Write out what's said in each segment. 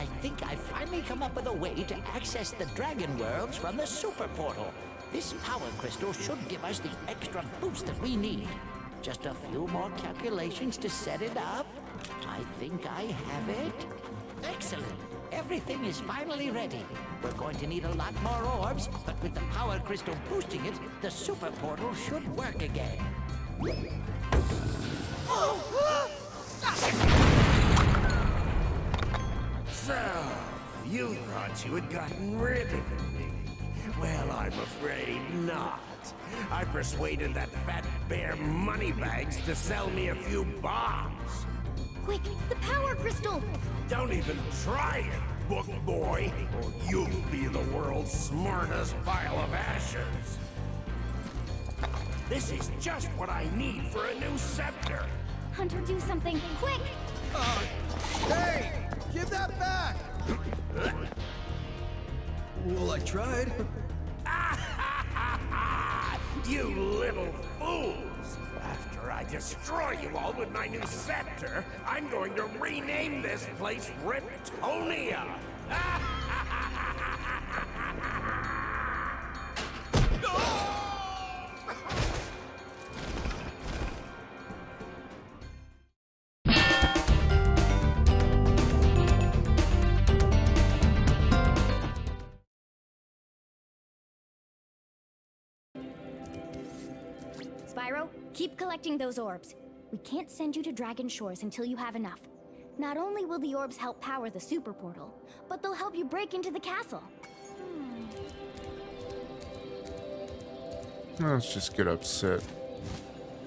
I think I've finally come up with a way to access the dragon worlds from the super portal. This power crystal should give us the extra boost that we need. Just a few more calculations to set it up. I think I have it. Excellent. Everything is finally ready. We're going to need a lot more orbs, but with the power crystal boosting it, the super portal should work again. So, you thought you had gotten rid of me. Well, I'm afraid not. I persuaded that fat bear Moneybags to sell me a few bombs. Quick, the power crystal! Don't even try it, book boy, or you'll be the world's smartest pile of ashes. This is just what I need for a new scepter. Hunter, do something, quick! Hey! Give that back! Well, I tried. You little fools! After I destroy you all with my new scepter, I'm going to rename this place Riptonia! Spyro, keep collecting those orbs. We can't send you to Dragon Shores until you have enough. Not only will the orbs help power the super portal, but they'll help you break into the castle. Let's just get upset.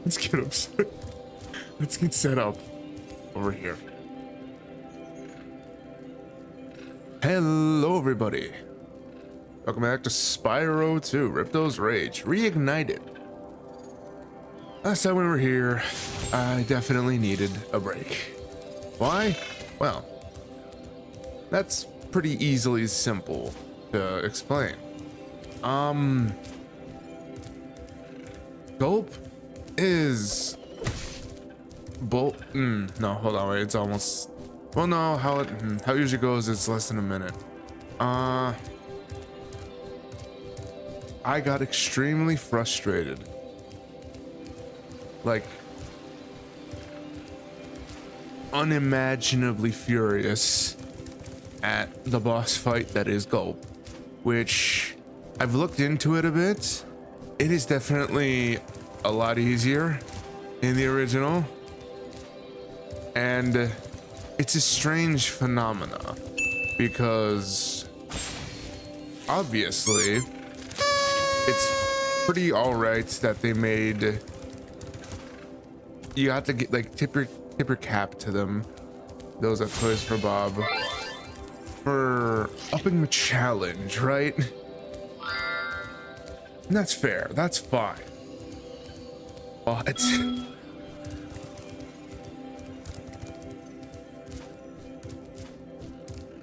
Let's get upset. Let's get set up over here. Hello, everybody. Welcome back to Spyro 2, Ripto's Rage, Reignited. Last time we were here, I definitely needed a break. Why? Well, that's pretty easily simple to explain. Gulp is no, hold on, wait, it's almost, well, no, how it usually goes is less than a minute. I got extremely frustrated. Like, unimaginably furious at the boss fight that is Gulp, which I've looked into it a bit. It is definitely a lot easier in the original, and it's a strange phenomena because obviously it's pretty all right that they made, you have to get, like, tip your cap to them, those at Toys for Bob, for upping the challenge, right? And that's fair, that's fine. But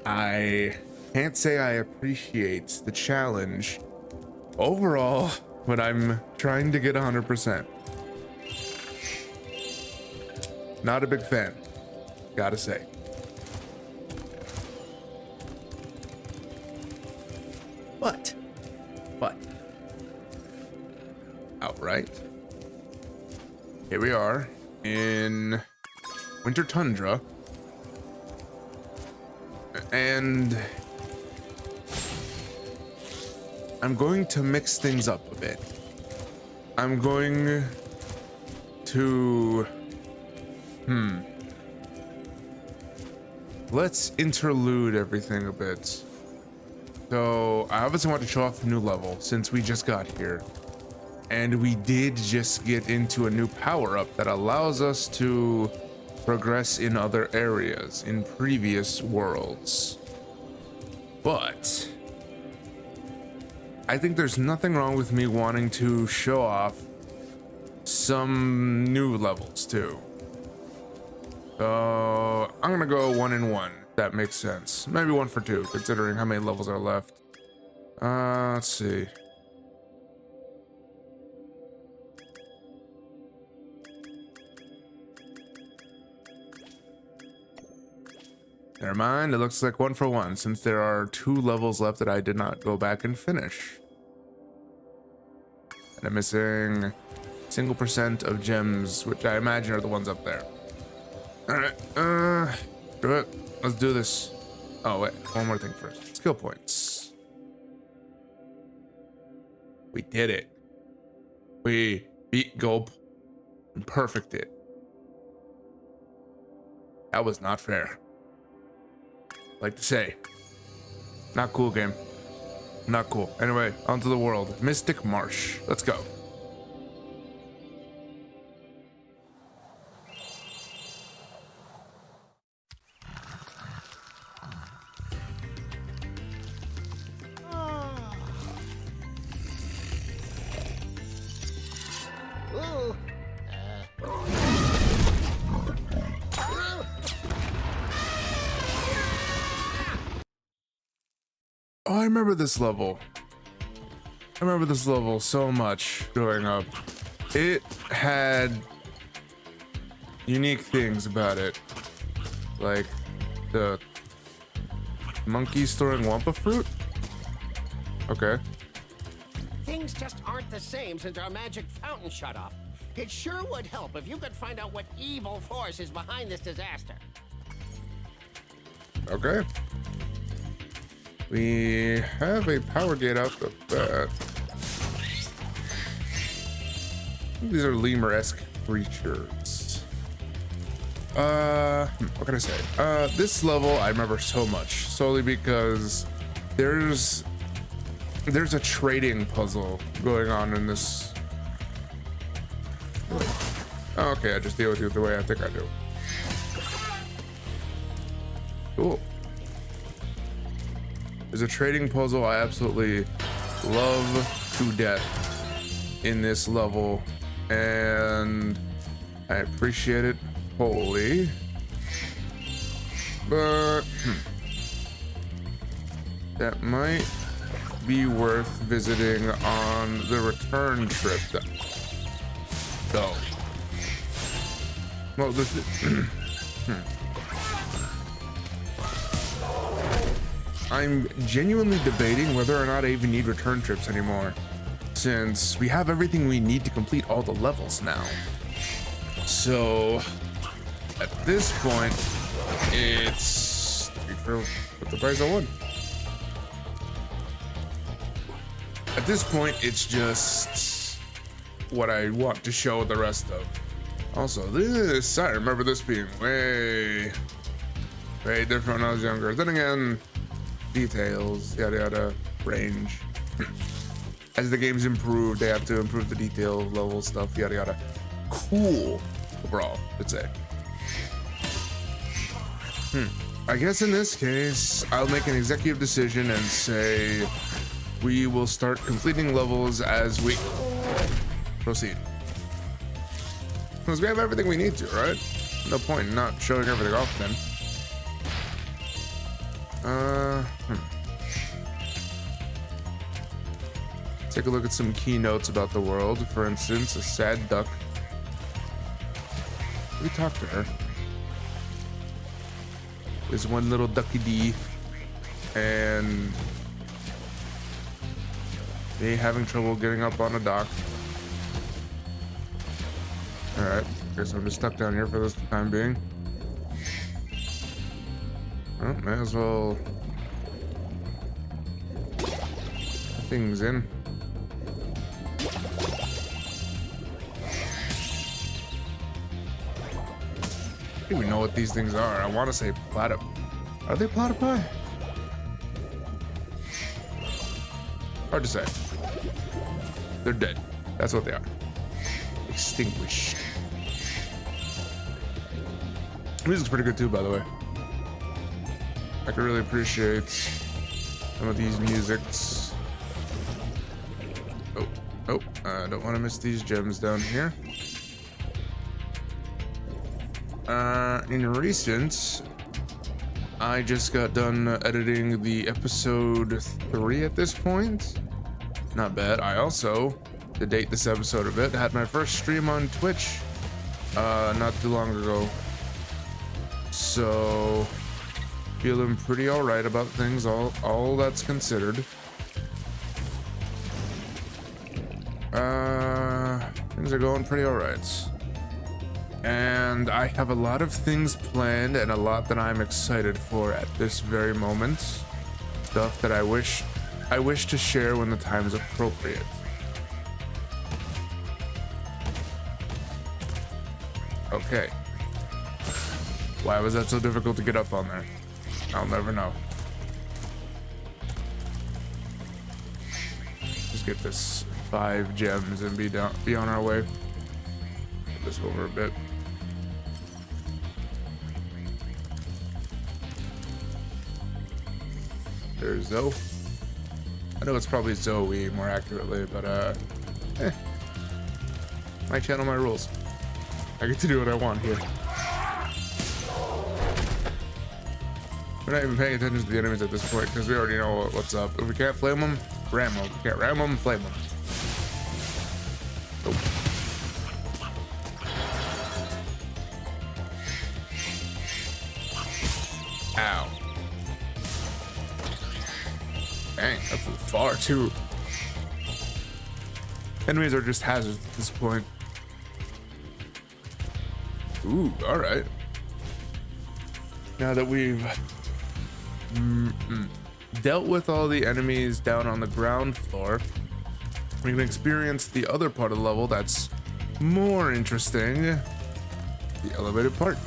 I can't say I appreciate the challenge overall when I'm trying to get 100%. Not a big fan, gotta say. But, outright, here we are in Winter Tundra, and I'm going to mix things up a bit. I'm going to let's interlude everything a bit. So I obviously want to show off a new level since we just got here, and we did just get into a new power-up that allows us to progress in other areas in previous worlds. But I think there's nothing wrong with me wanting to show off some new levels too. So I'm gonna go 1 and 1. That makes sense. Maybe 1 for 2, considering how many levels are left. Let's see. Never mind, it looks like 1 for 1 since there are 2 levels left that I did not go back and finish. And I'm missing single % of gems, which I imagine are the ones up there. Alright, do it. Let's do this. Oh wait, one more thing first. Skill points. We did it. We beat Gulp and perfected it. That was not fair. Like to say, not cool game. Not cool. Anyway, onto the world. Mystic Marsh. Let's go. Oh, I remember this level. I remember this level so much growing up. It had unique things about it. Like the monkey storing Wampa fruit? Okay. Things just aren't the same since our magic fountain shut off. It sure would help if you could find out what evil force is behind this disaster. Okay. We have a power gate out the back. These are lemur-esque creatures. What can I say? This level I remember so much, solely because there's a trading puzzle going on in this. Oh, okay, I just deal with you the way I think I do. Cool. There's a trading puzzle I absolutely love to death in this level, and I appreciate it wholly. But that might be worth visiting on the return trip. Though. Well, I'm genuinely debating whether or not I even need return trips anymore, since we have everything we need to complete all the levels now. So at this point, it's with the price I won. At this point, it's just what I want to show the rest of. Also, this, I remember this being way different when I was younger. Then again, details, yada yada, range. As the game's improved, they have to improve the detail level stuff, yada yada. Cool overall, I'd say. I guess in this case, I'll make an executive decision and say we will start completing levels as we proceed. Because we have everything we need to, right? No point in not showing everything off then. Take a look at some keynotes about the world. For instance, a sad duck. We talk to her. There's one little ducky D, and they having trouble getting up on a dock. All right, guess I'm just stuck down here for this time being. Well, may as well put things in. I don't even know what these things are. I want to say platyp. Are they platypi? Hard to say. They're dead. That's what they are. Extinguished. Music's pretty good too, by the way. I can really appreciate some of these musics. Oh, I don't want to miss these gems down here. In recent, I just got done editing the episode 3 at this point. Not bad. I also, to date this episode a bit, had my first stream on Twitch not too long ago. So feeling pretty all right about things, all that's considered. Things are going pretty all right. And I have a lot of things planned and a lot that I'm excited for at this very moment. Stuff that I wish to share when the time is appropriate. Okay. Why was that so difficult to get up on there? I'll never know. Just get this 5 gems and be on our way. Get this over a bit. There's Zoe. I know it's probably Zoe more accurately, but my channel, my rules. I get to do what I want here. We're not even paying attention to the enemies at this point because we already know what's up. If we can't flame them, ram them. If we can't ram them, flame them. Oh. Ow. Dang, that flew far too. Enemies are just hazards at this point. Ooh, all right. Now that we've dealt with all the enemies down on the ground floor, we can experience the other part of the level that's more interesting. The elevated part.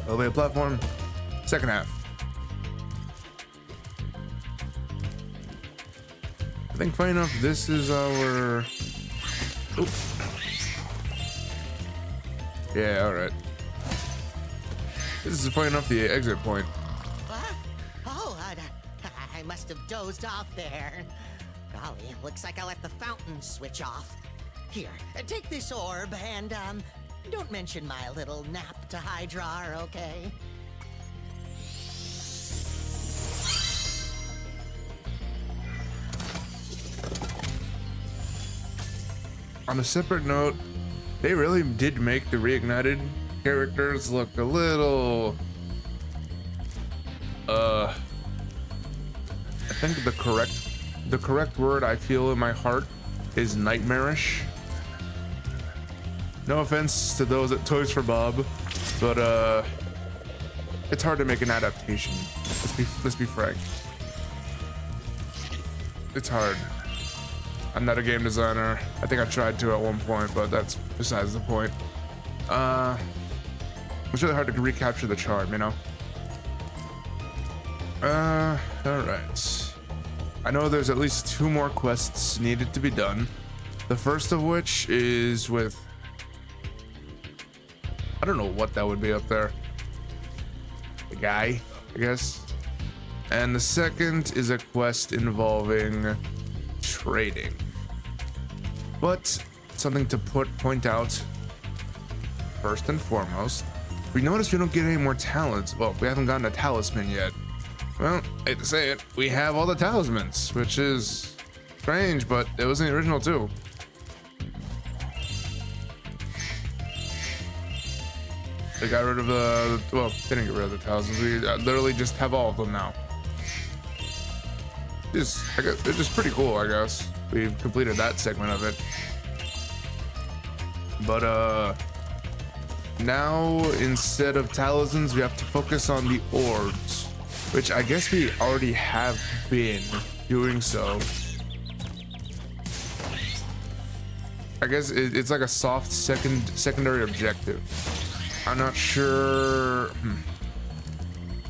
Elevated platform. Second half. I think funny enough, this is our... Oop. Yeah, alright. This is funny enough the exit point. Oh, I must have dozed off there. Golly, looks like I let the fountain switch off. Here, take this orb and, don't mention my little nap to Hydra, okay? On a separate note, they really did make the Reignited characters look a little... I think the correct word I feel in my heart is nightmarish. No offense to those at Toys for Bob, but it's hard to make an adaptation. Let's be frank. It's hard. I'm not a game designer. I think I tried to at one point, but that's besides the point. It's really hard to recapture the charm, you know? Alright. I know there's at least 2 more quests needed to be done. The first of which is with... I don't know what that would be up there. The guy, I guess. And the second is a quest involving trading. But something to point out first and foremost, we notice we don't get any more talents. Well, we haven't gotten a talisman yet. Well, hate to say it, we have all the talismans, which is strange, but it was in the original too. They got rid of the, well, they didn't get rid of the talismans. We literally just have all of them now. They're just pretty cool, I guess. We've completed that segment of it. But now instead of talismans, we have to focus on the orbs, which I guess we already have been doing so. I guess it's like a soft secondary objective. I'm not sure.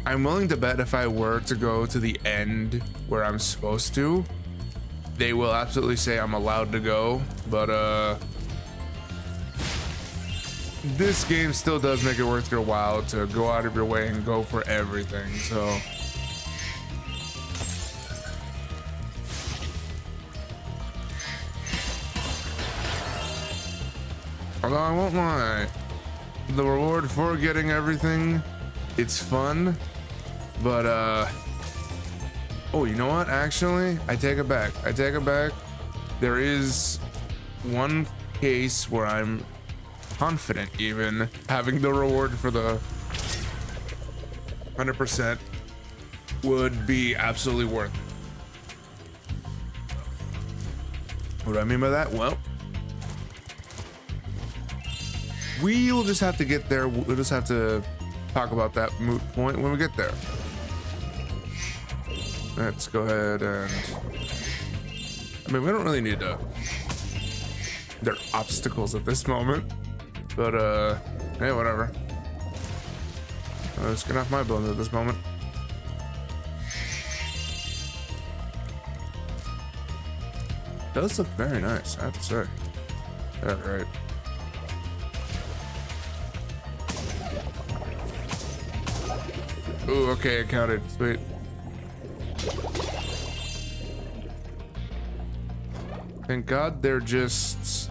I'm willing to bet if I were to go to the end where I'm supposed to, they will absolutely say I'm allowed to go, but this game still does make it worth your while to go out of your way and go for everything, so. Although I won't lie, the reward for getting everything, it's fun, but oh, you know what? Actually, I take it back. There is one case where I'm confident even having the reward for the 100% would be absolutely worth it. What do I mean by that? Well, we'll just have to get there. We'll just have to talk about that moot point when we get there. Let's go ahead and... I mean, we don't really need to... There are obstacles at this moment. But, hey, whatever. Let's get off my bones at this moment. Does look very nice, I have to say. Yeah, right. Ooh, okay, it counted. Sweet. Thank God they're just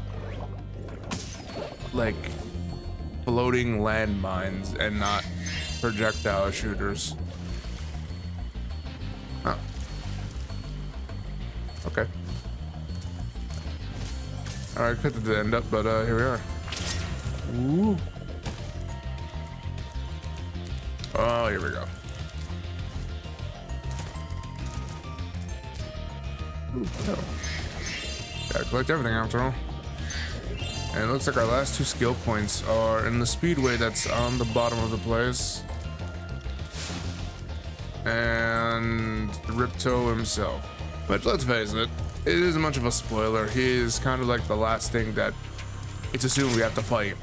like floating landmines and not projectile shooters. Huh. Okay. Alright, cut the end up, but here we are. Ooh. Oh, here we go. Ooh, no. Gotta collect everything after all. And it looks like our last 2 skill points are in the speedway that's on the bottom of the place. And Ripto himself. But let's face it, it isn't much of a spoiler. He is kind of like the last thing that it's assumed we have to fight.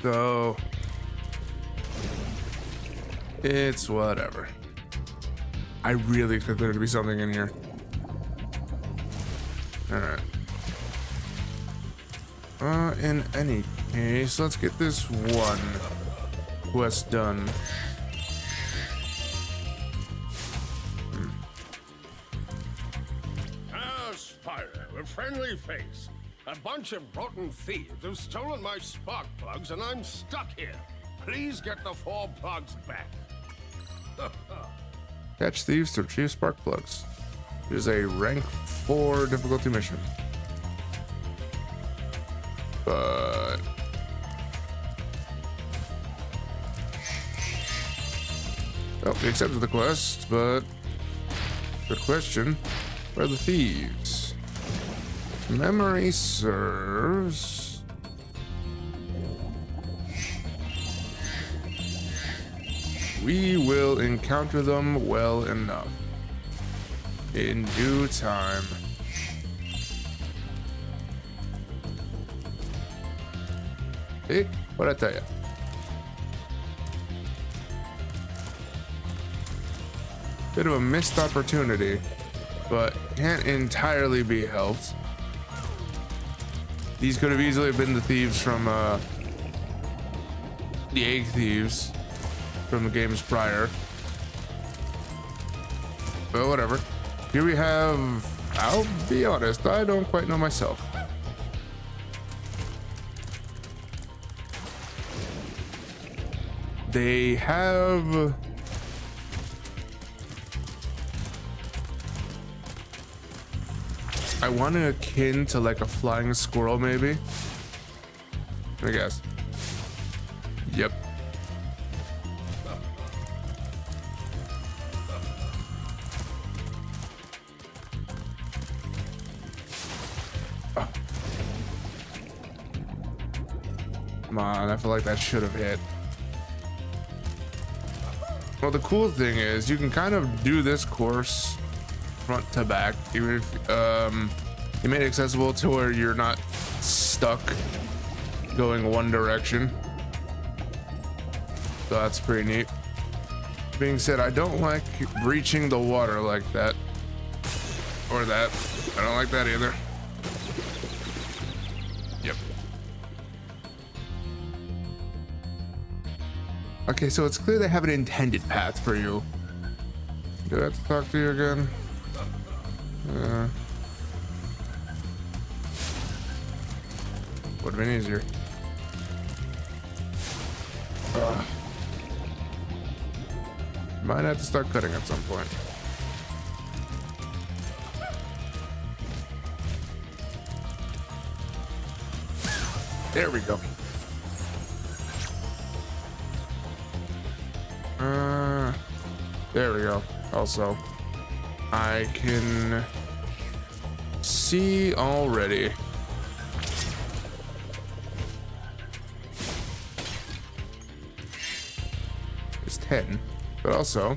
So it's whatever. I really expect there to be something in here. Alright. In any case, let's get this one quest done. Ah, Spyro, a friendly face. A bunch of rotten thieves have stolen my spark plugs and I'm stuck here. Please get the 4 plugs back. Catch thieves to retrieve spark plugs. It is a rank 4 difficulty mission. But well, we accepted the quest, but good question. Where are the thieves? If memory serves, we will encounter them well enough in due time. Hey, what'd I tell you? Bit of a missed opportunity, but can't entirely be helped. These could have easily been the thieves from the egg thieves from the games prior. Well, whatever. Here we have, I'll be honest, I don't quite know myself. They have I want to akin to like a flying squirrel, maybe. I guess. Yep. Oh. Come on, I feel like that should have hit. Well, the cool thing is you can kind of do this course front to back, even if you made it accessible to where you're not stuck going one direction. So that's pretty neat. Being said, I don't like breaching the water like that. Or that. I don't like that either. Yep. Okay, so it's clear they have an intended path for you. Do I have to talk to you again? Would have been easier. Might have to start cutting at some point. There we go. There we go. Also, I can see already. It's 10, but also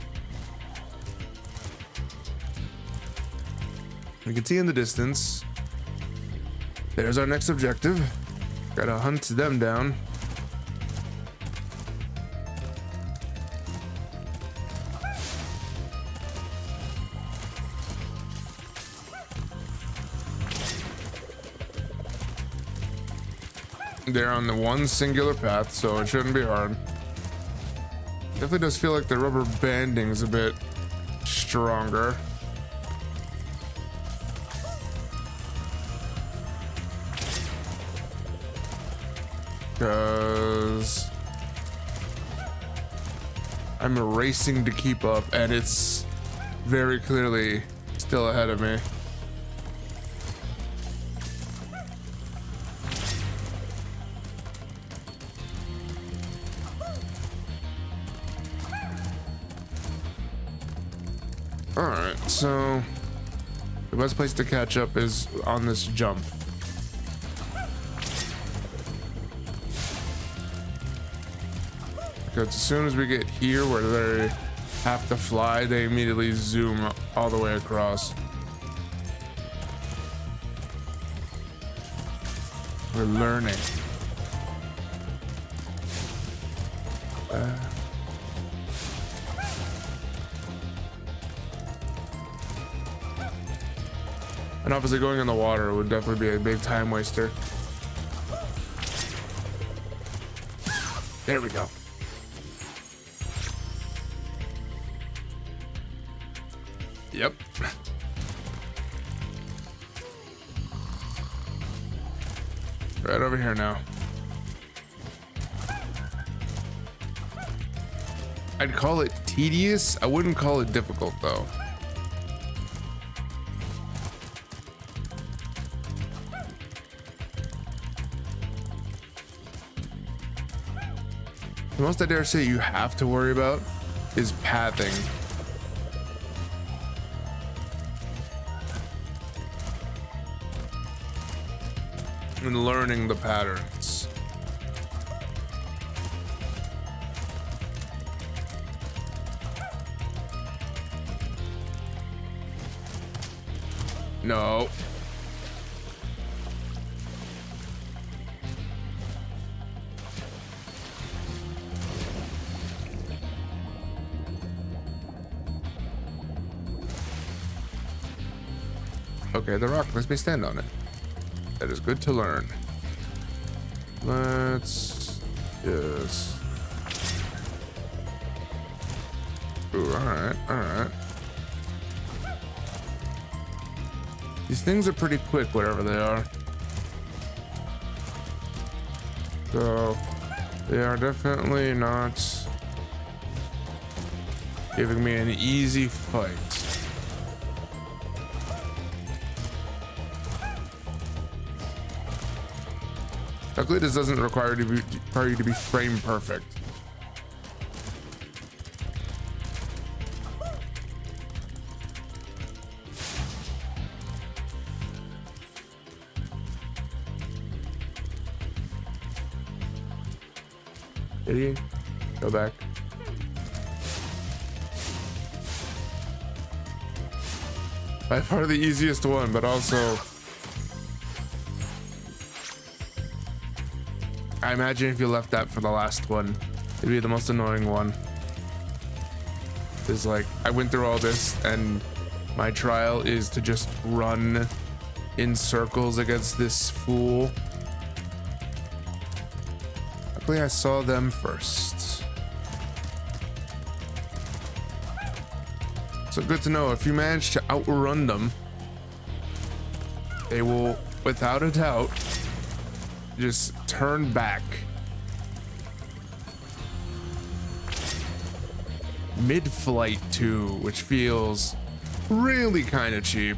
we can see in the distance. There's our next objective. Gotta hunt them down. They're on the one singular path, so it shouldn't be hard. Definitely does feel like the rubber banding's a bit stronger. Because I'm racing to keep up, and it's very clearly still ahead of me. Alright, so the best place to catch up is on this jump. Because as soon as we get here where they have to fly, they immediately zoom all the way across. We're learning. And obviously going in the water would definitely be a big time waster. There we go. Yep. Right over here now. I'd call it tedious. I wouldn't call it difficult though. The most I dare say you have to worry about is pathing. And learning the patterns. No. Okay, the rock lets me stand on it. That is good to learn. Let's just... Ooh, alright. These things are pretty quick, whatever they are. So, they are definitely not giving me an easy fight. Luckily, this doesn't require you to be frame perfect. Idiot. Go back. By far the easiest one, but also I imagine if you left that for the last one, it'd be the most annoying one. It's like, I went through all this and my trial is to just run in circles against this fool. Luckily I saw them first. So good to know, if you manage to outrun them, they will, without a doubt, just turn back. Mid-flight too, which feels really kind of cheap.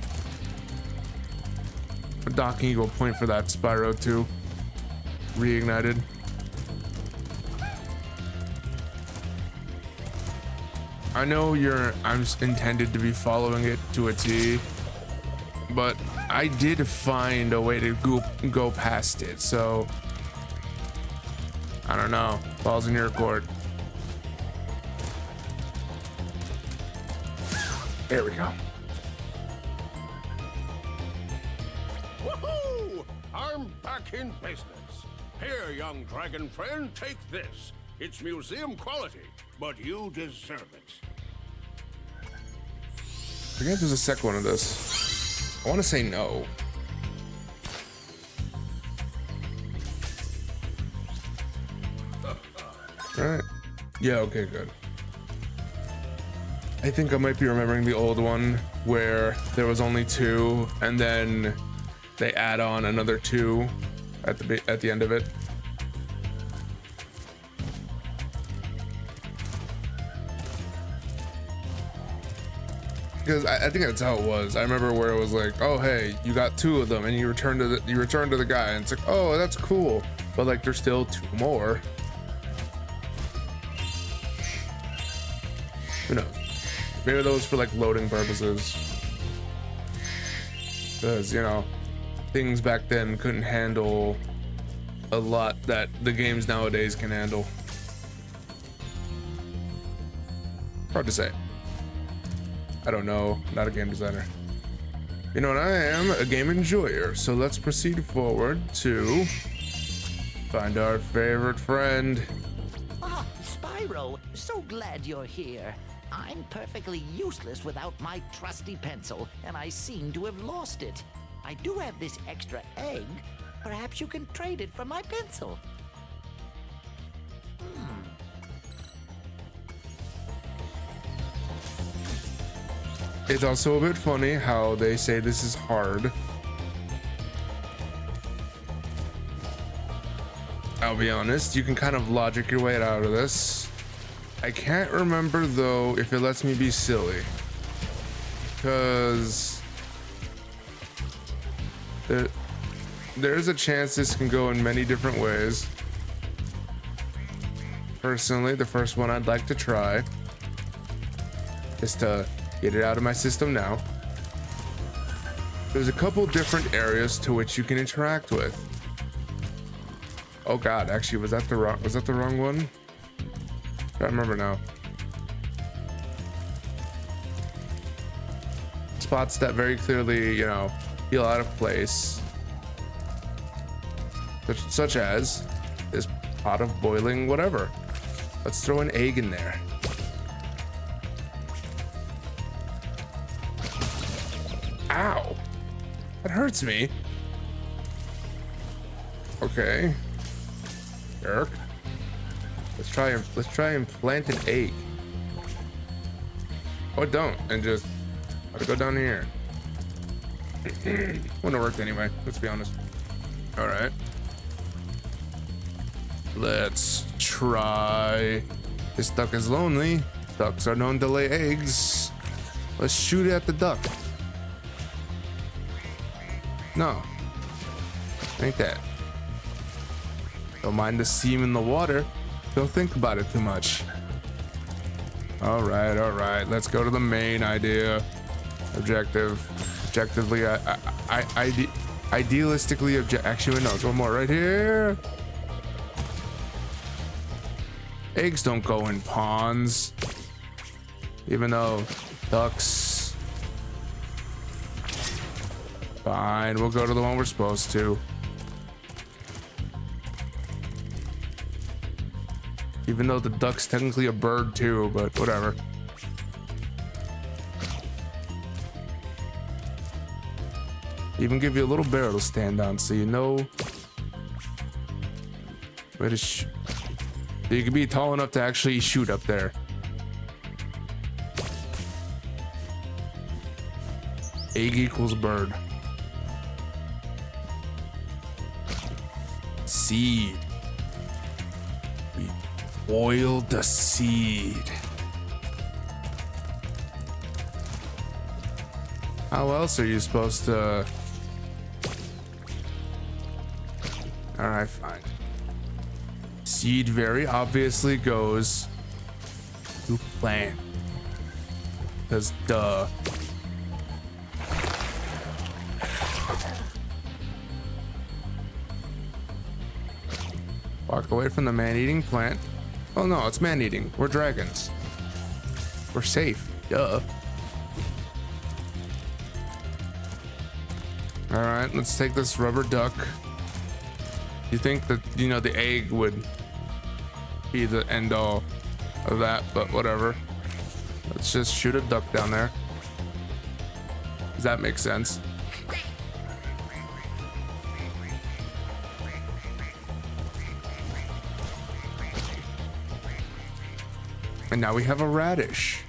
A docking eagle point for that Spyro too. Reignited. I know I'm intended to be following it to a T, but I did find a way to go past it, so I don't know. Ball's in your court. There we go. Woohoo! I'm back in business. Here, young dragon friend, take this. It's museum quality, but you deserve it. I forget there's a second one of this. I want to say no. Alright. Yeah, okay, good. I think I might be remembering the old one where there was only 2 and then they add on another 2 at the end of it. Because I think that's how it was. I remember where it was like, oh hey, you got 2 of them, and you return to the guy, and it's like, oh, that's cool, but like there's still 2 more. Who knows? Maybe those for like loading purposes. Because, you know, things back then couldn't handle a lot that the games nowadays can handle. Hard to say. I don't know, not a game designer. You know what, I am a game enjoyer, so let's proceed forward to find our favorite friend. Ah, Spyro, so glad you're here. I'm perfectly useless without my trusty pencil, and I seem to have lost it. I do have this extra egg. Perhaps you can trade it for my pencil. It's also a bit funny how they say this is hard. I'll be honest, you can kind of logic your way out of this. I can't remember though if it lets me be silly, because there's a chance this can go in many different ways. Personally, the first one I'd like to try is to get it out of my system now. There's a couple different areas to which you can interact with. Oh god, actually, was that the wrong one? I don't remember now. Spots that very clearly, you know, feel out of place. Such as this pot of boiling whatever. Let's throw an egg in there. Ow! That hurts me. Okay. Jerk. Let's try and plant an egg. Oh, don't, and just let it go down here. Wouldn't have worked anyway, let's be honest. All right. Let's try. This duck is lonely. Ducks are known to lay eggs. Let's shoot at the duck. No. Ain't that. Don't mind the seam in the water. Don't think about it too much. All right. Let's go to the main idea. Objectively, idealistically, actually, no, it's one more right here. Eggs don't go in ponds. Even though ducks. Fine, we'll go to the one we're supposed to. Even though the duck's technically a bird too, but whatever. Even give you a little barrel to stand on so you know where to shoot. So you can be tall enough to actually shoot up there. Egg equals bird. Seed. We boiled the seed. How else are you supposed to? All right, fine. Seed very obviously goes to plant. because duh. Walk away from the man-eating plant. Oh no, it's man-eating. We're dragons. We're safe. Duh. All right, let's take this rubber duck. You think that, you know, the egg would be the end all of that, but whatever. Let's just shoot a duck down there. Does that make sense? And now we have a radish.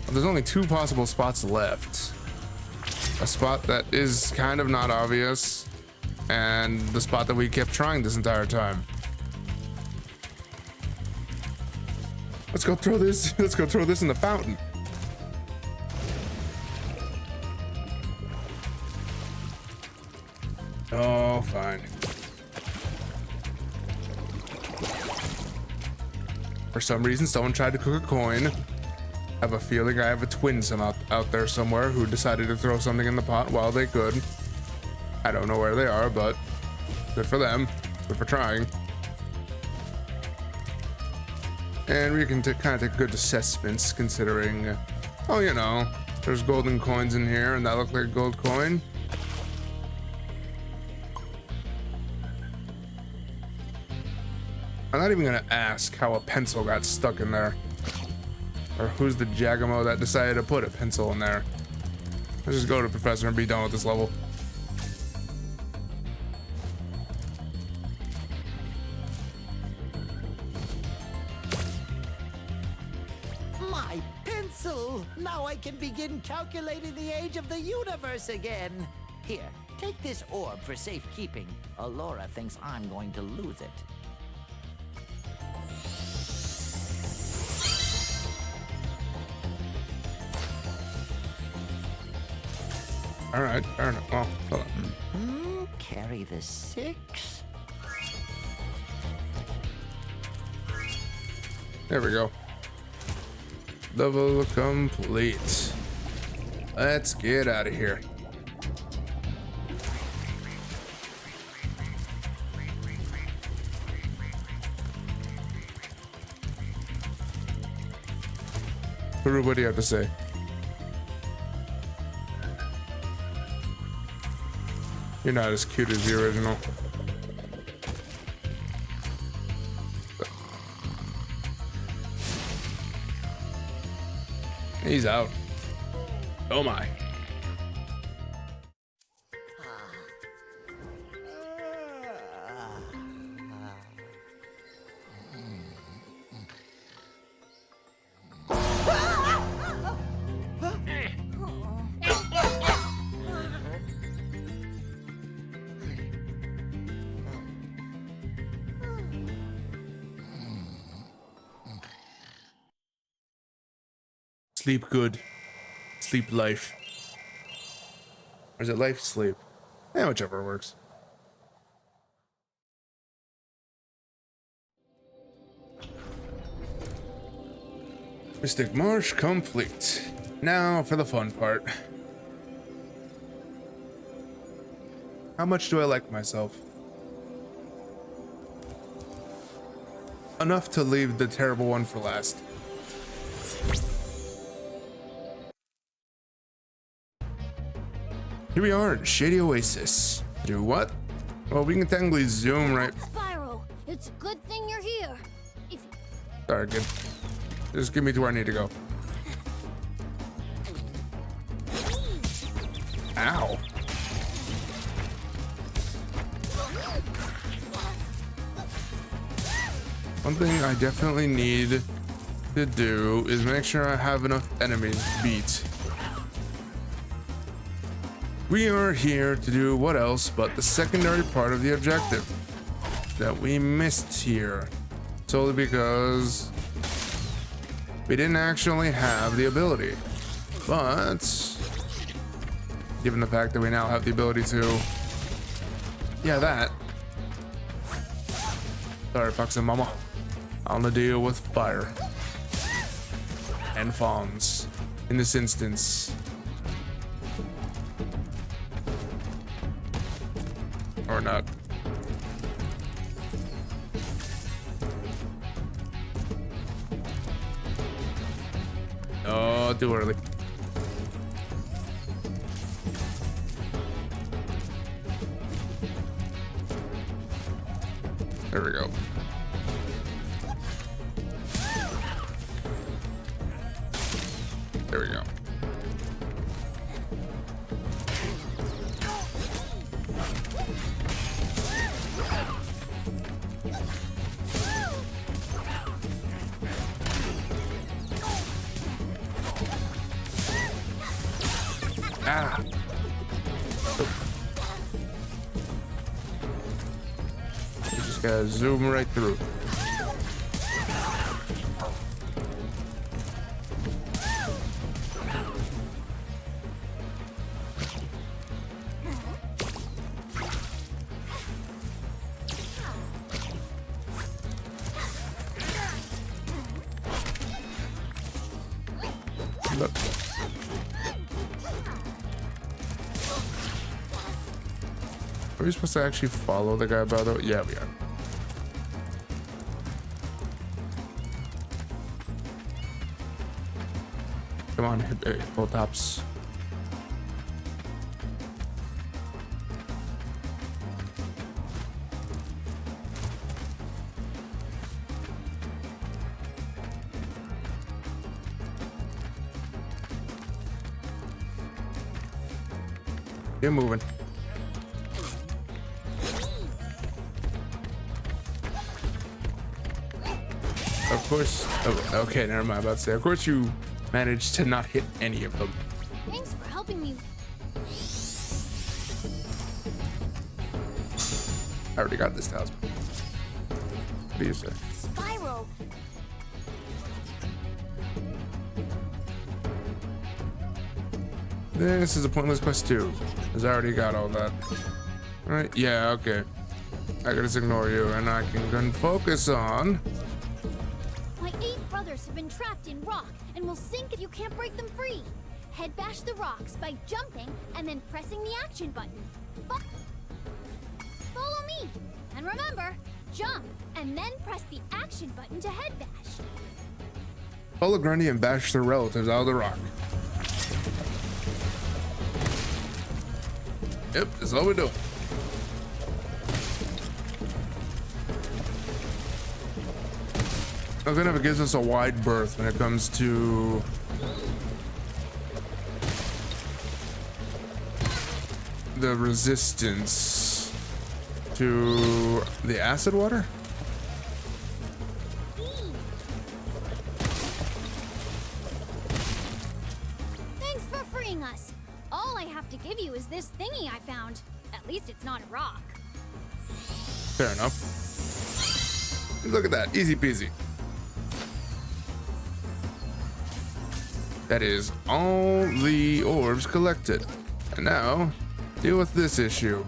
Well, there's only 2 possible spots left. A spot that is kind of not obvious, and the spot that we kept trying this entire time. Let's go throw this. Let's go throw this in the fountain. Oh, fine. For some reason, someone tried to cook a coin. I have a feeling I have a twin out there somewhere who decided to throw something in the pot while they could. I don't know where they are, but good for them. Good for trying. And we can kind of take good assessments considering, oh, you know, there's golden coins in here and that looked like a gold coin. I'm not even gonna ask how a pencil got stuck in there. Or who's the Jagamo that decided to put a pencil in there. Let's just go to the professor and be done with this level. My pencil! Now I can begin calculating the age of the universe again. Here, take this orb for safekeeping. Allura thinks I'm going to lose it. All right, fair enough. Well, hold on. Carry the 6. There we go. Level complete. Let's get out of here. What do you have to say? You're not as cute as the original. He's out. Oh my. Sleep good. Sleep life. Or is it life sleep? Yeah, whichever works. Mystic Marsh complete. Now for the fun part. How much do I like myself? Enough to leave the terrible one for last. Here we are at Shady Oasis. Do what? Well, we can technically zoom right. Spyro, it's a good thing you're here. Sorry, kid. Just get me to where I need to go. Ow. One thing I definitely need to do is make sure I have enough enemies beat. We are here to do what else but the secondary part of the objective that we missed here, solely because we didn't actually have the ability. But given the fact that we now have the ability to, yeah, that. Sorry, Fox and Mama. On the deal with fire. and fawns in this instance. Or not. Oh, too early. There we go. There we go. Ah. You just gotta zoom right through. Look. Are we supposed to actually follow the guy, by the way? Yeah, we are. Come on, hippo tops. Get moving. Of course. Oh, okay, never mind. About to say. Of course, you managed to not hit any of them. Thanks for helping me. I already got this talisman. What do you say? Spyro. This is a pointless quest too, because I already got all that. Alright, yeah, okay. I can just ignore you, and I can focus on. My 8 brothers have been trapped in rock and will sink if you can't break them free. Head bash the rocks by jumping and then pressing the action button. Follow me. And remember, jump and then press the action button to head bash. Follow Grundy and bash their relatives out of the rock. Yep, that's all we're doing. Okay, it gives us a wide berth when it comes to the resistance to the acid water. Thanks for freeing us. All I have to give you is this thingy I found. At least it's not a rock. Fair enough. Look at that, easy peasy. That is all the orbs collected. And now, deal with this issue.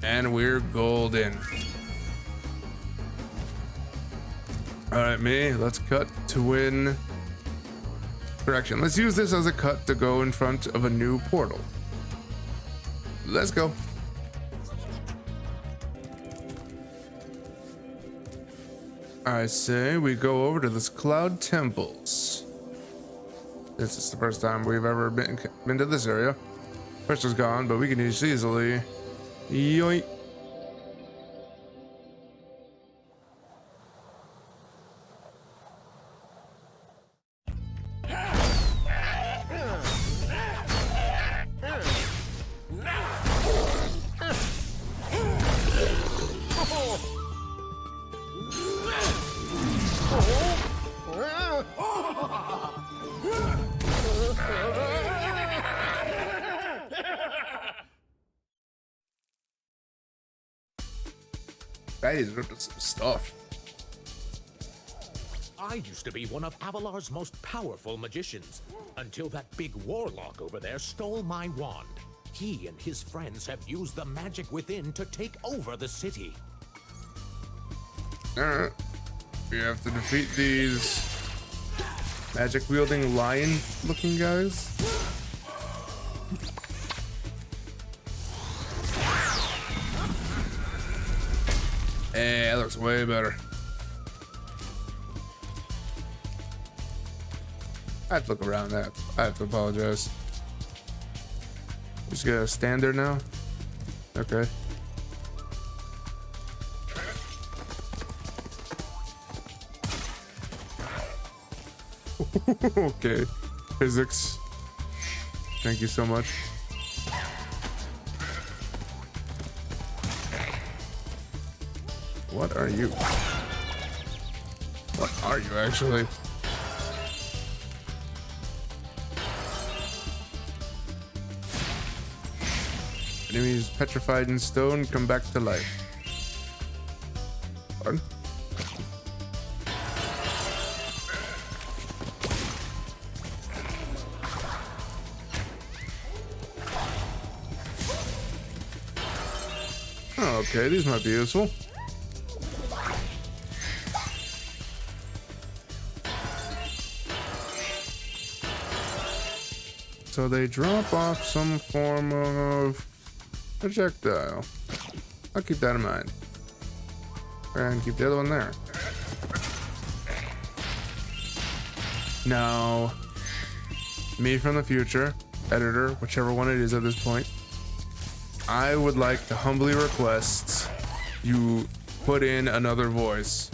And we're golden. Alright, me, let's cut to win. Correction, let's use this as a cut to go in front of a new portal. Let's go. I say we go over to this Cloud Temples. This is the first time we've ever been to this area. Pressure's gone, but we can use easily. Yoink. That is ripped some stuff. I used to be one of Avalar's most powerful magicians, until that big warlock over there stole my wand. He and his friends have used the magic within to take over the city. We have to defeat these magic wielding lion looking guys. Hey, that looks way better. I have to look around that. I have to apologize. Just gotta stand there now. Okay. Okay. Physics. Thank you so much. What are you? What are you actually? Enemies petrified in stone come back to life. Pardon? Oh, okay, these might be useful. So they drop off some form of projectile. I'll keep that in mind. And keep the other one there. Now, me from the future, editor, whichever one it is at this point, I would like to humbly request you put in another voice.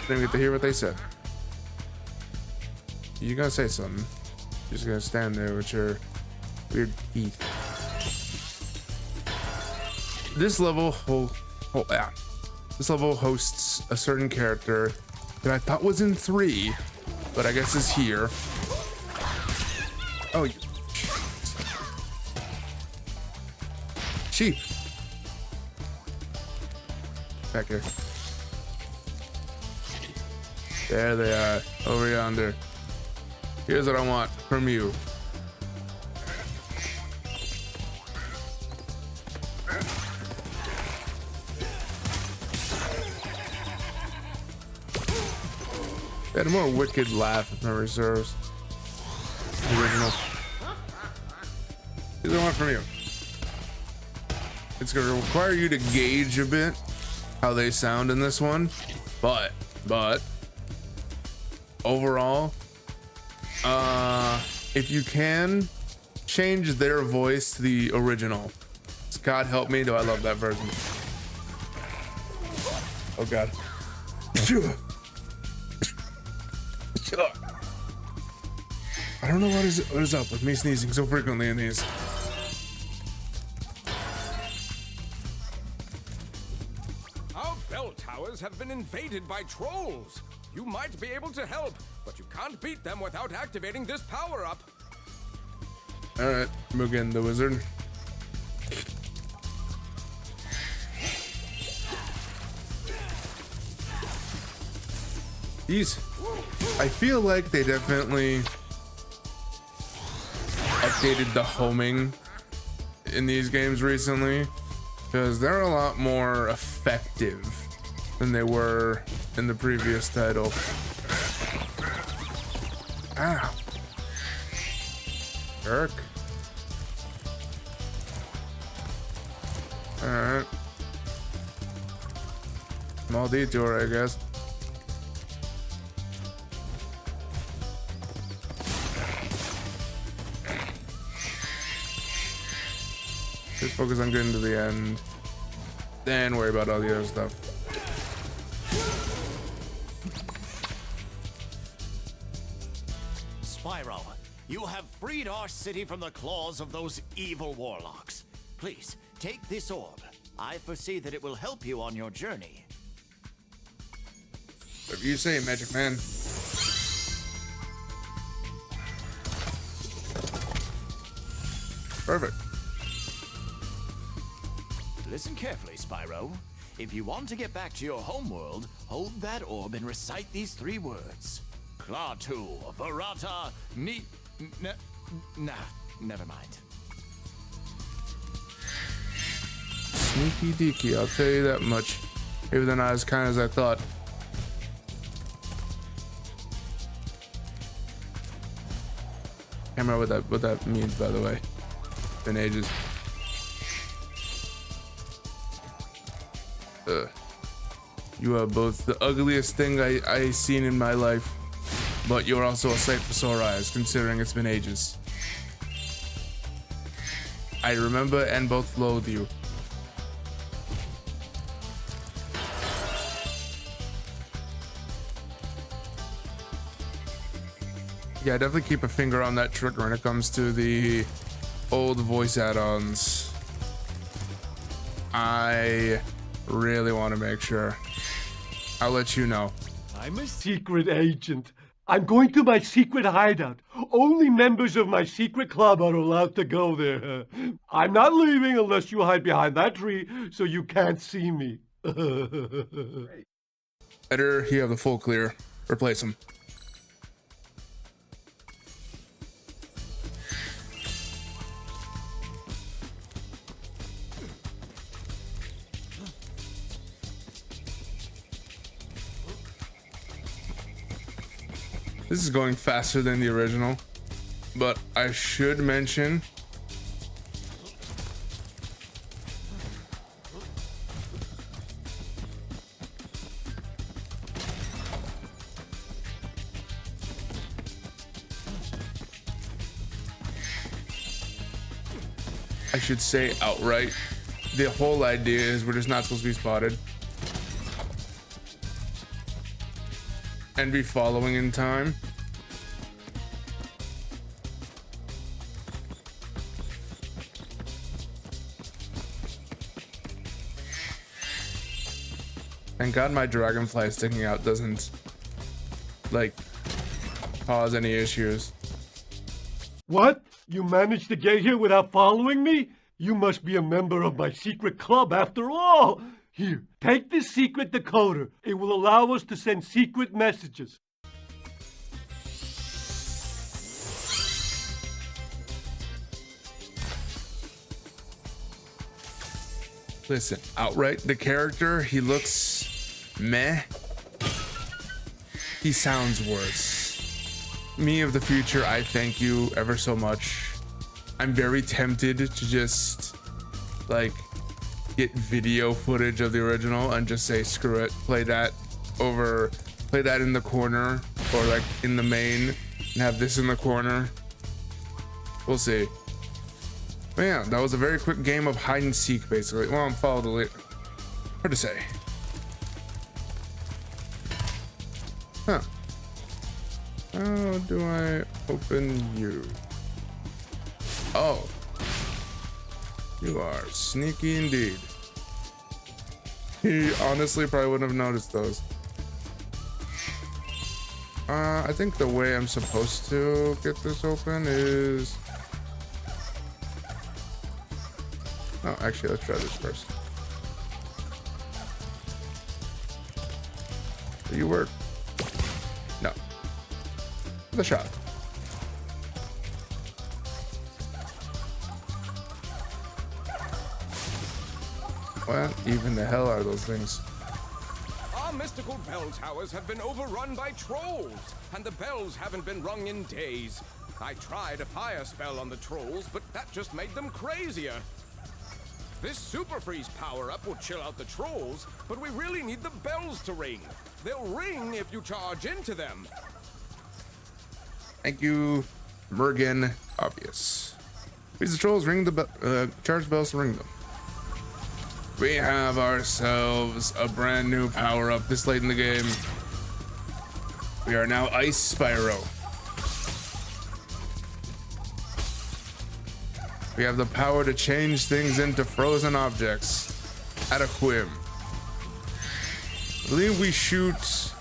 Didn't get to hear what they said. You gotta say something. You're just gonna stand there with your weird teeth. This level this level hosts a certain character that I thought was in 3, but I guess is here. Oh, you sheep. Back here. There they are, over yonder. Here's what I want from you. They had a more wicked laugh, if memory serves. The original. Here's what I want from you. It's gonna require you to gauge a bit how they sound in this one, but overall, if you can change their voice to the original. God help me, do I love that version. Oh God. I don't know what is up with me sneezing so frequently in these. Our bell towers have been invaded by trolls. You might be able to help, but you can't beat them without activating this power-up. Alright, Mugen the wizard. I feel like they definitely updated the homing in these games recently, because they're a lot more effective than they were in the previous title. Ah. Jerk. Alright. Small detour, I guess. Just focus on getting to the end, then worry about all the other stuff. Spyro, you have freed our city from the claws of those evil warlocks. Please, take this orb. I foresee that it will help you on your journey. Whatever you say, Magic Man. Perfect. Listen carefully, Spyro. If you want to get back to your homeworld, hold that orb and recite these 3 words. Klaatu, Varata, Ni... Nah, never mind. Sneaky deaky, I'll tell you that much. Maybe they're not as kind as I thought. Can't remember what that means, by the way. Been ages. You are both the ugliest thing I seen in my life, but you're also a sight for sore eyes, considering it's been ages. I remember and both loathe you. Yeah, definitely keep a finger on that trigger when it comes to the old voice add-ons. I really want to make sure. I'll let you know. I'm a secret agent. I'm going to my secret hideout. Only members of my secret club are allowed to go there. I'm not leaving unless you hide behind that tree so you can't see me. Better, you have the full clear. Replace him. This is going faster than the original, but I should mention I should say outright, the whole idea is we're just not supposed to be spotted and be following in time. Thank God my dragonfly sticking out doesn't like cause any issues. What? You managed to get here without following me? You must be a member of my secret club after all. Here, take this secret decoder. It will allow us to send secret messages. Listen, outright, the character, he looks meh. He sounds worse. Me of the future, I thank you ever so much. I'm very tempted to just like get video footage of the original and just say screw it, play that in the corner or like in the main and have this in the corner. We'll see. But yeah, that was a very quick game of hide and seek basically. Well, I'm follow the lead. Hard to say. Huh. How do I open you? Oh. You are sneaky indeed. He honestly probably wouldn't have noticed those. I think the way I'm supposed to get this open is... Oh, actually, let's try this first. Do you work? No. The shot. What even the hell are those things? Our mystical bell towers have been overrun by trolls, and the bells haven't been rung in days. I tried a fire spell on the trolls, but that just made them crazier. This super freeze power-up will chill out the trolls, but we really need the bells to ring. They'll ring if you charge into them. Thank you, Mergen. Obvious. Please the trolls ring the charge bells to ring them. We have ourselves a brand new power-up this late in the game. We are now Ice Spyro. We have the power to change things into frozen objects at a whim. I believe we shoot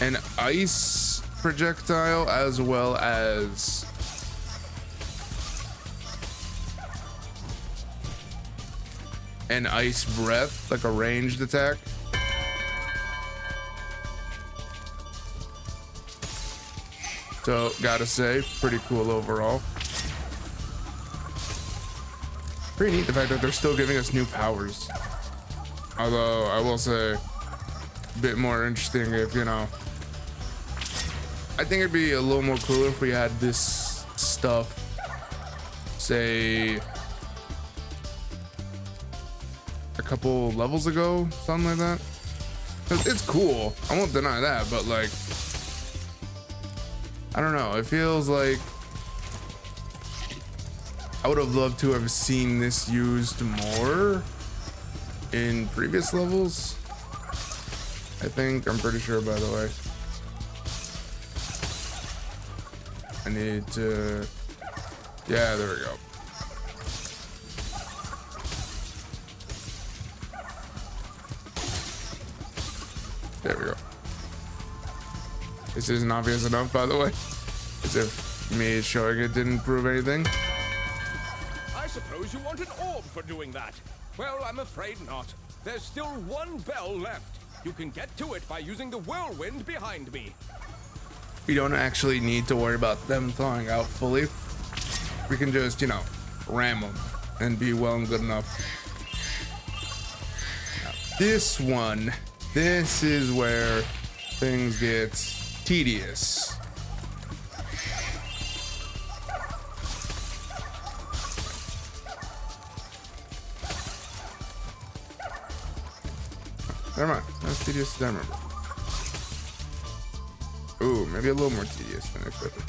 an ice projectile as well as an ice breath, like a ranged attack. So, gotta say, pretty cool overall. Pretty neat the fact that they're still giving us new powers. Although I will say, a bit more interesting if, you know, I think it'd be a little more cooler if we had this stuff, say, a couple levels ago, something like that. 'Cause it's cool, I won't deny that, but like, I don't know, it feels like I would have loved to have seen this used more in previous levels. I'm pretty sure, by the way. I need to, yeah, there we go. There we go. This isn't obvious enough, by the way. As if me showing it didn't prove anything. I suppose you want an orb for doing that. Well, I'm afraid not. There's still one bell left. You can get to it by using the whirlwind behind me. We don't actually need to worry about them thawing out fully. We can just, you know, ram them and be well and good enough. Now, this one, this is where things get tedious. Never mind, not as tedious as I remember. Ooh, maybe a little more tedious than expected.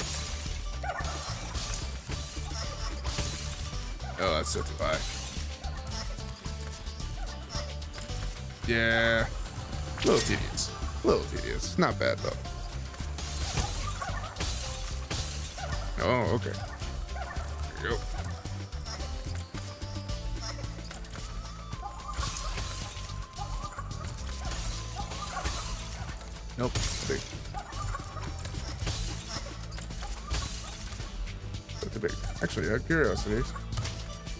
Oh, that's set too high. Yeah, a little tedious. A little tedious. Not bad though. Oh, okay. There you go. Nope. Big. That's a big. Actually, out of curiosity.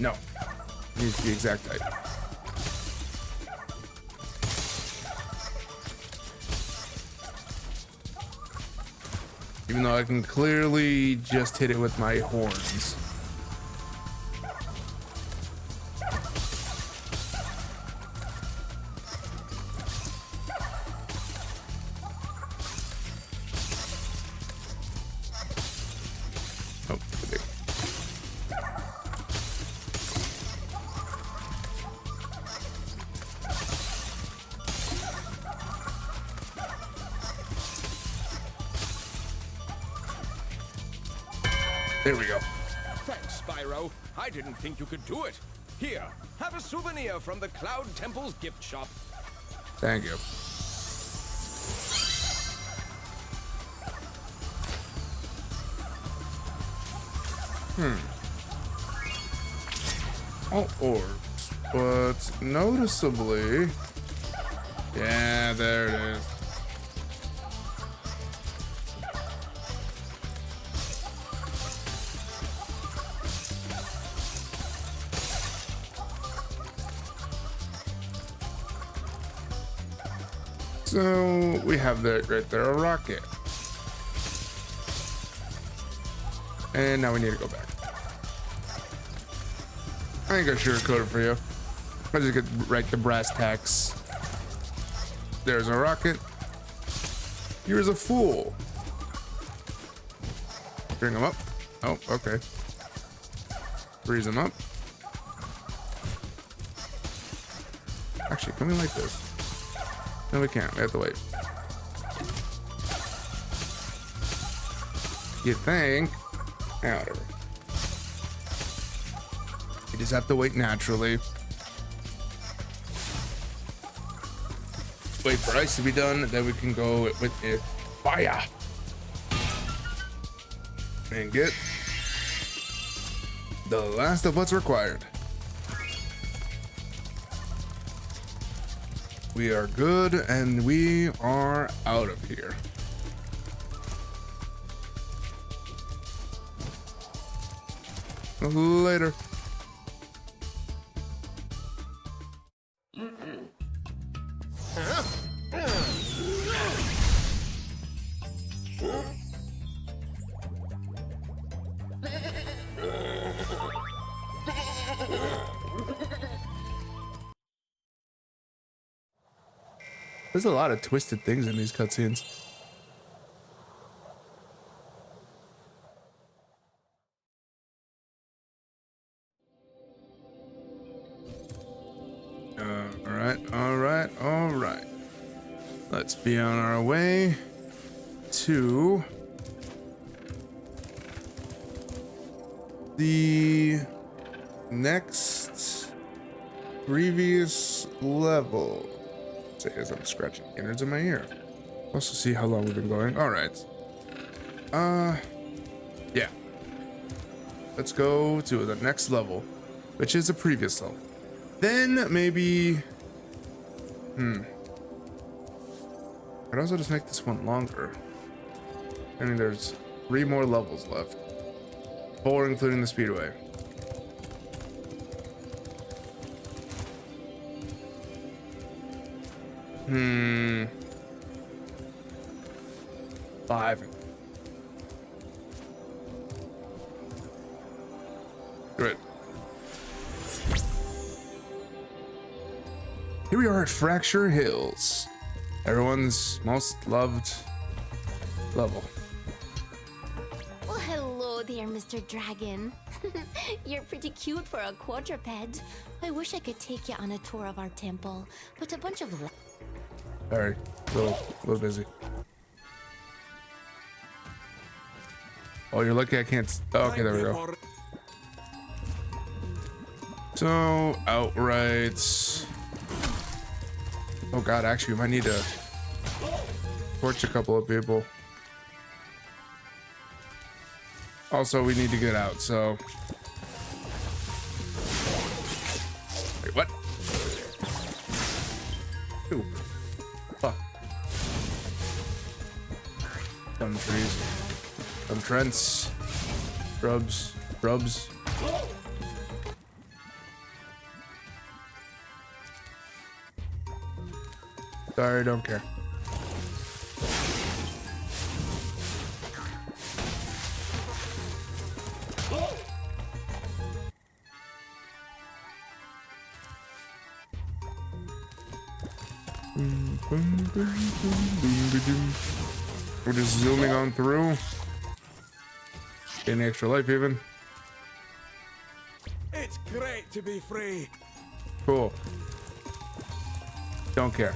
No. It needs to be exact height. Even though I can clearly just hit it with my horns. There we go. Thanks, Spyro. I didn't think you could do it. Here, have a souvenir from the Cloud Temple's gift shop. Thank you. All orbs, but noticeably, yeah, there it is. So we have that right there, a rocket. And now we need to go back. I think I sugarcoated for you. I just get right the brass tacks. There's a rocket. Here's a fool. Bring him up. Oh, okay. Freeze him up. Actually, can we like this? No, we can't. We have to wait. You think? Yeah, whatever. You just have to wait naturally. Wait for ice to be done, then we can go with it. Fire! And get the last of what's required. We are good, and we are out of here. Later. There's a lot of twisted things in these cutscenes. All right. Let's be on our way to the next previous level. Say as I'm scratching innards in my ear. Also see how long we've been going. All right. Yeah. Let's go to the next level, which is a previous level. Then maybe, I'd also just make this one longer. I mean, there's 3 more levels left. 4 including the speedway. 5. Good. Here we are at Fracture Hills. Everyone's most loved level. Well, hello there, Mr. Dragon. You're pretty cute for a quadruped. I wish I could take you on a tour of our temple, but a bunch of... Sorry, a little busy. Oh, you're lucky I can't... Oh, okay, there we go. So, outright... Oh god, actually, we might need to torch a couple of people. Also, we need to get out, so... Wait, what? Ooh. Fuck. Dumb trees. Dumb trents. Shrubs. Shrubs. Sorry, don't care. We're just zooming on through. Getting extra life even. It's great to be free. Cool. Don't care.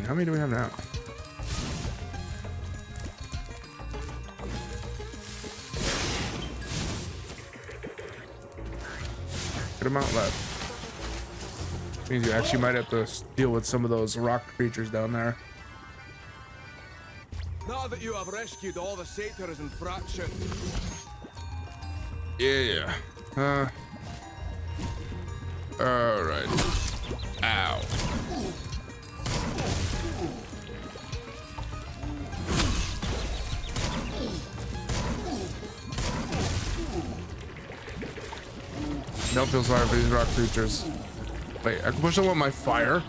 How many do we have now? Good amount left. Means you actually might have to deal with some of those rock creatures down there. Now that you have rescued all the satyrs in Fracture. Yeah. All right. Ow. Don't feel sorry for these rock creatures. Wait, I can push them with my fire?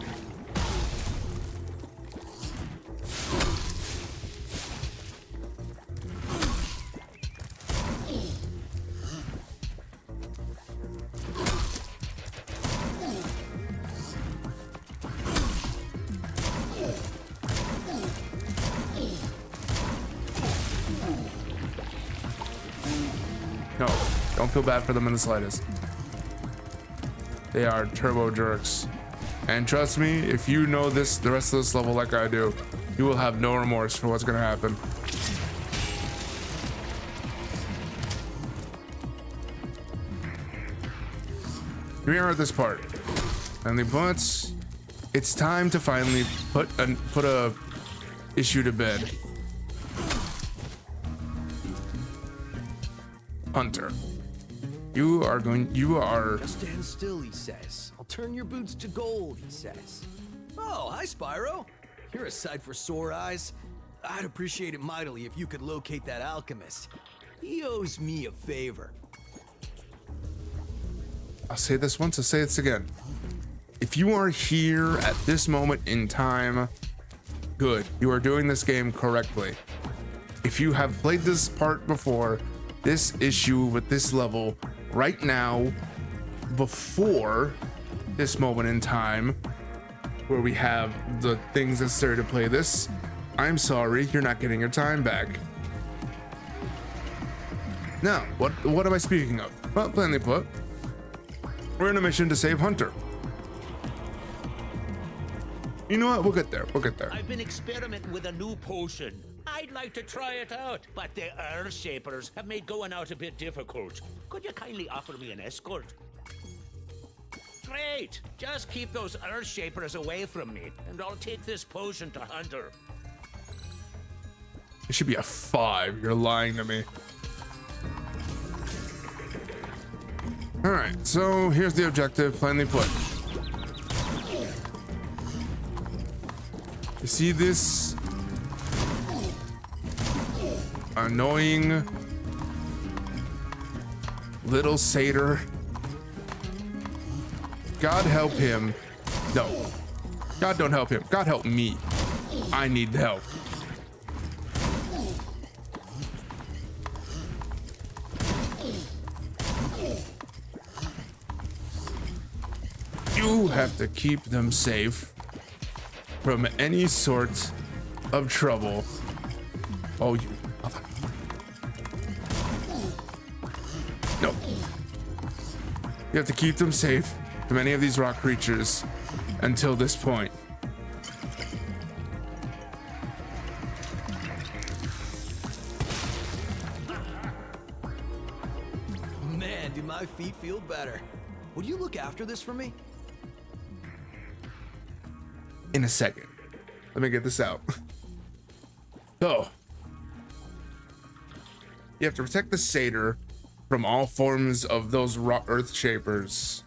No, don't feel bad for them in the slightest. They are turbo jerks. And trust me, if you know this, the rest of this level like I do, you will have no remorse for what's gonna happen. Here we are at this part. And but it's time to finally put a issue to bed. Hunter. You are... Just stand still, he says. I'll turn your boots to gold, he says. Oh, hi, Spyro. You're a sight for sore eyes. I'd appreciate it mightily if you could locate that alchemist. He owes me a favor. I'll say this once, I'll say this again. If you are here at this moment in time, good. You are doing this game correctly. if you have played this part before, this issue with this level right now, before this moment in time where we have the things necessary to play this, I'm sorry, you're not getting your time back. Now, what am I speaking of? Well, plainly put, we're on a mission to save Hunter. You know what? We'll get there. We'll get there. I've been experimenting with a new potion. I'd like to try it out, but the Earth Shapers have made going out a bit difficult. Could you kindly offer me an escort? Great! Just keep those Earth Shapers away from me, and I'll take this potion to Hunter. It should be a 5. You're lying to me. All right, so here's the objective, plainly put. You see this annoying little satyr? God help him. No, God don't help him. God help me. I need help. You have to keep them safe from any sort of trouble. Oh, you. No. You have to keep them safe from any of these rock creatures until this point. Man, do my feet feel better. Would you look after this for me? In a second. Let me get this out. So, you have to protect the satyr from all forms of those raw earth shapers.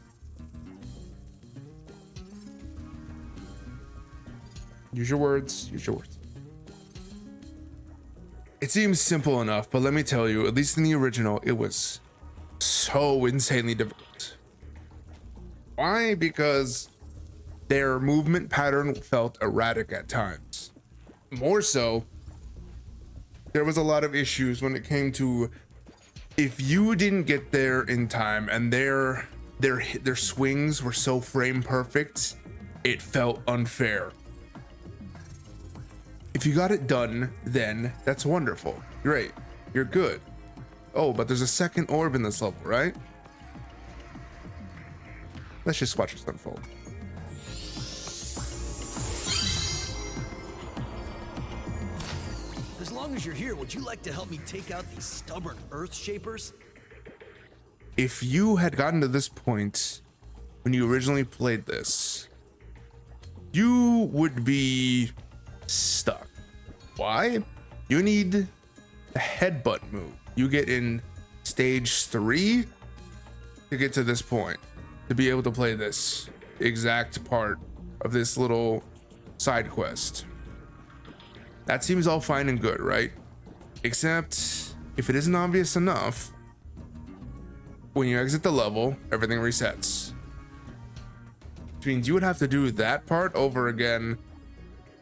Use your words, use your words. It seems simple enough, but let me tell you, at least in the original, it was so insanely difficult. Why? Because their movement pattern felt erratic at times. More so, there was a lot of issues when it came to if you didn't get there in time and their swings were so frame perfect, it felt unfair. If you got it done, then that's wonderful. Great, you're good. Oh, but there's a second orb in this level, right? Let's just watch this unfold. As long as you're here, would you like to help me take out these stubborn Earth Shapers? If you had gotten to this point when you originally played this, you would be stuck. Why? You need a headbutt move. You get in stage 3 to get to this point, to be able to play this exact part of this little side quest. That seems all fine and good, right? Except if it isn't obvious enough, when you exit the level, everything resets. Which means you would have to do that part over again.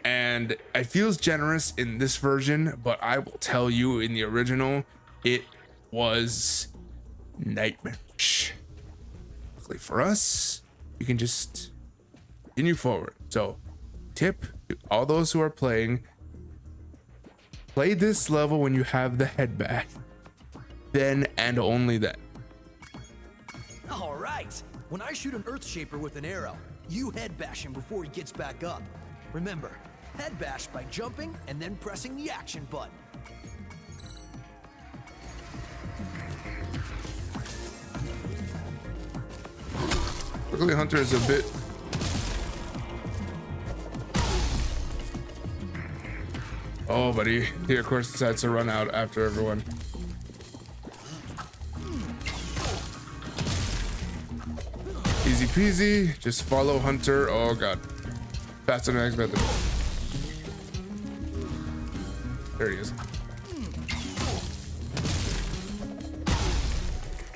And it feels generous in this version, but I will tell you, in the original, it was nightmarish. Luckily for us, you can just continue forward. So, tip to all those who are playing, play this level when you have the head back. Then and only then. All right. When I shoot an Earth Shaper with an arrow, you head bash him before he gets back up. Remember, head bash by jumping and then pressing the action button. Luckily, Hunter is a bit... Oh, but he of course decides to run out after everyone. Easy peasy, just follow Hunter. Oh god. Faster than I expected. There he is.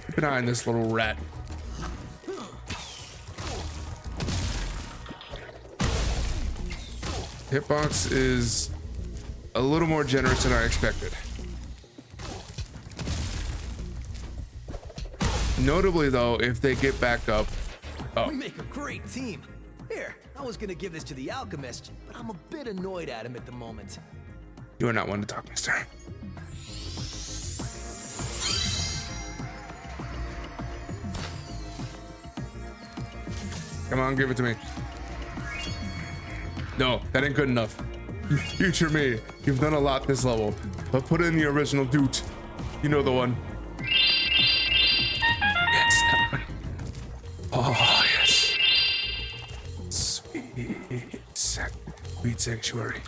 Keep an eye on this little rat. Hitbox is a little more generous than I expected. Notably though, if they get back up, We make a great team. Here, I was gonna give this to the alchemist, but I'm a bit annoyed at him at the moment. you are not one to talk, mister. Come on, give it to me. No, that ain't good enough. Future me, you've done a lot this level, but put in the original dude. You know the one. Yes, that one. Oh, yes. Sweet sanctuary.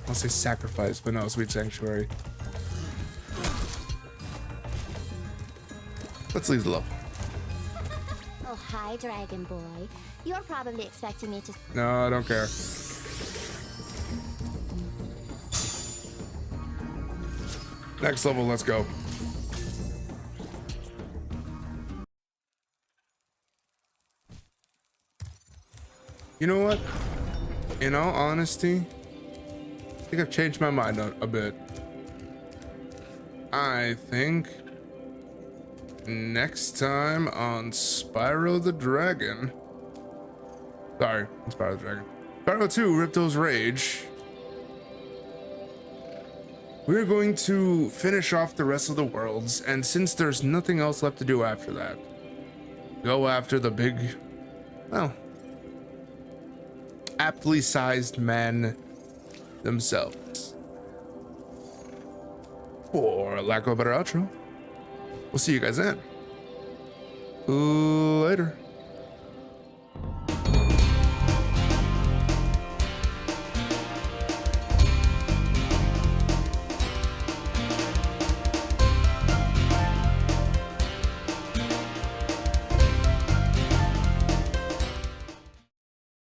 I'll say sacrifice, but no, sweet sanctuary. Let's leave the level. Oh, hi, Dragon Boy. You're probably expecting me to... No, I don't care. Next level, let's go. You know what? In all honesty, I think I've changed my mind a bit. I think next time on Spyro the Dragon. Sorry, Spyro the Dragon. Spyro 2, Ripto's Rage. We're going to finish off the rest of the worlds, and since there's nothing else left to do after that, go after the big, well, aptly sized men themselves. For lack of a better outro, we'll see you guys then. Later.